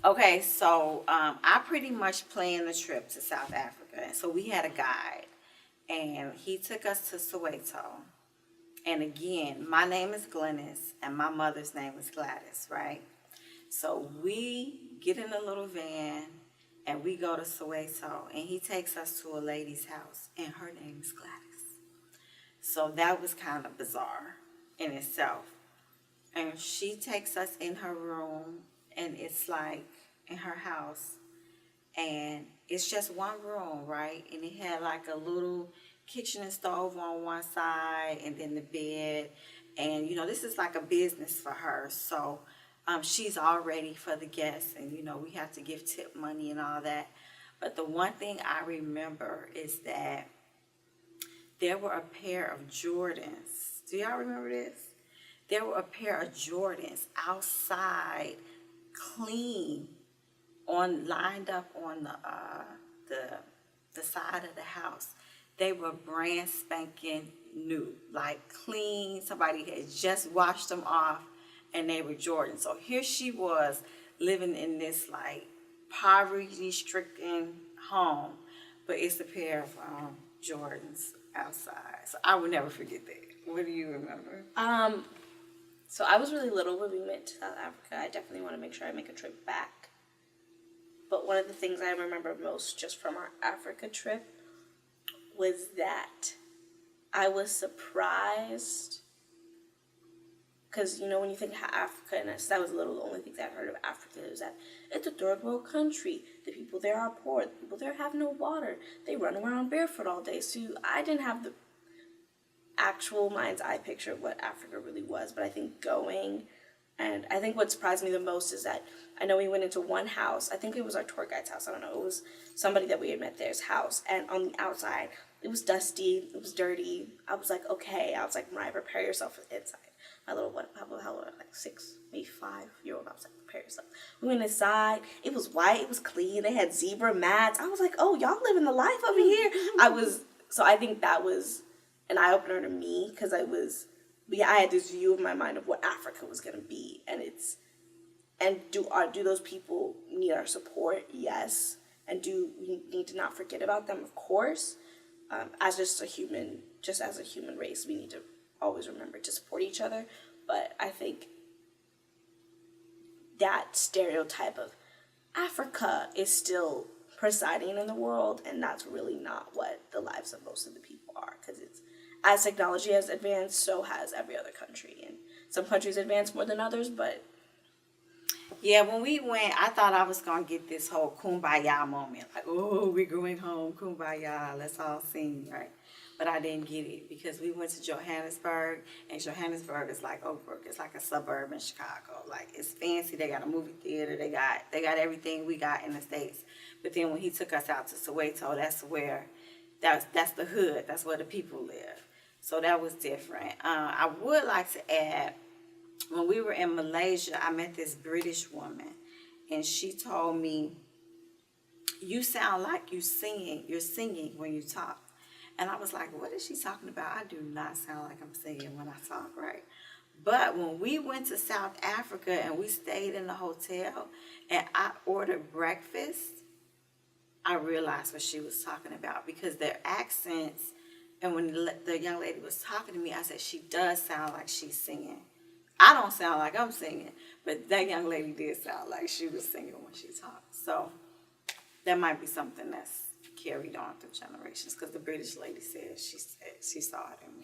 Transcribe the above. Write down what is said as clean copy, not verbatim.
Okay, so I pretty much planned the trip to South Africa. So we had a guide, and he took us to Soweto. And again, my name is Glennis, and my mother's name is Gladys, right? So we get in a little van, and we go to Soweto, and he takes us to a lady's house, and her name is Gladys. So that was kind of bizarre in itself. And she takes us in her room, and it's like in her house, and it's just one room, right? And it had like a little kitchen and stove on one side, and then the bed. And this is like a business for her, so she's all ready for the guests, and we have to give tip money and all that. But the one thing I remember is that there were a pair of Jordans. Do y'all remember this? There were a pair of Jordans outside, clean, lined up on the side of the house. They were brand spanking new, like clean. Somebody had just washed them off, and they were Jordans. So here she was living in this like poverty-stricken home, but it's a pair of Jordans outside. So I would never forget that. What do you remember? So I was really little when we went to South Africa. I definitely want to make sure I make a trip back. But one of the things I remember most just from our Africa trip was that I was surprised because, when you think of Africa, and I was little, the only things I've heard of Africa is that it's a third world country. The people there are poor. The people there have no water. They run around barefoot all day. So I didn't have the actual mind's eye picture of what Africa really was, but I think and I think what surprised me the most is that I know we went into one house. I think it was our tour guide's house. I don't know. It was somebody that we had met there's house. And on the outside, it was dusty. It was dirty. I was like, okay. I was like, Mariah, prepare yourself for the inside. My little, how old, like 6, maybe 5-year-old. I was like, prepare yourself. We went inside. It was white. It was clean. They had zebra mats. I was like, oh, y'all living the life over here. So I think that was an eye-opener to me because I had this view in my mind of what Africa was going to be, and do those people need our support? Yes. And do we need to not forget about them? Of course. As a human race, we need to always remember to support each other. But I think that stereotype of Africa is still presiding in the world, and that's really not what the lives of most of the people are, because as technology has advanced, so has every other country. And some countries advance more than others, but... Yeah, when we went, I thought I was going to get this whole kumbaya moment. Like, oh, we're going home, kumbaya, let's all sing, right? But I didn't get it because we went to Johannesburg, and Johannesburg is like Oakbrook. It's like a suburb in Chicago. Like, it's fancy. They got a movie theater. They got everything we got in the States. But then when he took us out to Soweto, that's the hood. That's where the people live. So that was different. I would like to add, when we were in Malaysia, I met this British woman, and she told me, you sound like you're singing when you talk. And I was like, what is she talking about? I do not sound like I'm singing when I talk, right? But when we went to South Africa and we stayed in the hotel and I ordered breakfast, I realized what she was talking about because their accents. And when the young lady was talking to me, I said, she does sound like she's singing. I don't sound like I'm singing, but that young lady did sound like she was singing when she talked. So that might be something that's carried on through generations, because the British lady said she saw it in me.